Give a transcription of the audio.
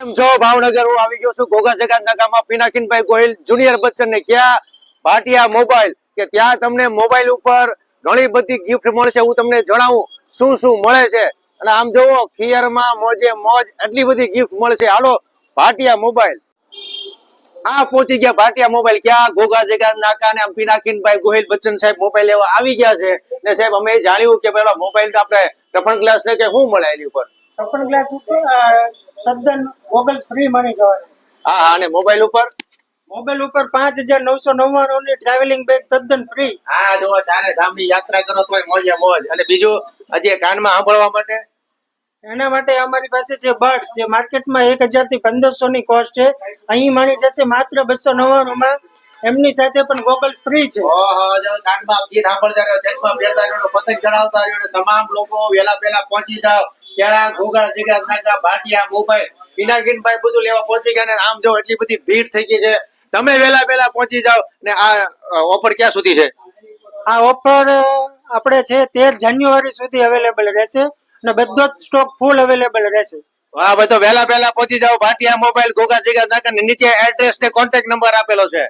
જો ભાવનગર હું આવી ગયો છું ઘોઘા જગત નાકામાં પિનાકીનભાઈ ગોહિલ જુનિયર બચ્ચન ને ક્યાં ભાટિયા મોબાઈલ કે ત્યાં તમને મોબાઈલ ઉપર ઘણી બધી ગિફ્ટ મળશે. હું તમને જણાવું શું શું મળે છે. અને આમ જોવો ખિયરમાં મોજે મોજ એટલી બધી ગિફ્ટ મળશે. હાલો ભાટિયા મોબાઈલ. આ પહોંચી ગયા ભાટિયા મોબાઈલ ક્યાં ઘોઘા જગત નાકા ને આમ પિનાકીનભાઈ ગોહિલ બચ્ચન સાહેબ મોબાઈલ લેવા આવી ગયા છે. ને સાહેબ અમે જાણ્યું કે પેલા મોબાઈલ આપણે ટફન ગ્લાસ ને કે શું મળે એની ઉપર ટફન ગ્લાસ ઉપર તદ્દન ગોગલ્સ ફ્રી મળી જવાની. હા હા. અને મોબાઈલ ઉપર મોબાઈલ ઉપર 5,999 ની ટ્રાવેલિંગ બેગ તદ્દન ફ્રી. હા જો ચારે ધામની યાત્રા કરો તોય મોજે મોજ. અને બીજું હજી કાનમાં સાંભળવા માટે એના માટે અમારી પાસે છે બર્ડ્સ, જે માર્કેટમાં 1000 થી 1500 ની કોસ્ટ છે, અહીં મળી જશે માત્ર 299 માં. એમની સાથે પણ ગોગલ્સ ફ્રી છે. ઓહો જો કાનમાં ગીત સાંભળતા રહ્યો, ચશ્મા પહેરતા રહ્યો, પતંગ ચડાવતા રહ્યો. તમામ લોકો વેલા પહેલા પહોંચી જાવ ત્યાં ઘોઘા જગ્યા નાકા ભાટિયા મોબાઈલ પિનાકીનભાઈ બધું લેવા પહોંચી ગયા. ને આમ જો એટલી બધી ભીડ થઈ ગઈ છે. તમે વેલા પહેલા પહોંચી જાવ. ને આ ઓફર ક્યાં સુધી છે? આ ઓફર આપણે છે 13 જાન્યુઆરી સુધી અવેલેબલ રહેશે અને બધો જ સ્ટોક ફૂલ અવેલેબલ રહેશે. હા ભાઈ, તો વેલા પહેલા પહોંચી જાવ ભાટિયા મોબાઈલ ઘોઘા જગ્યા નાકા. નીચે એડ્રેસ ને કોન્ટેક્ટ નંબર આપેલો છે.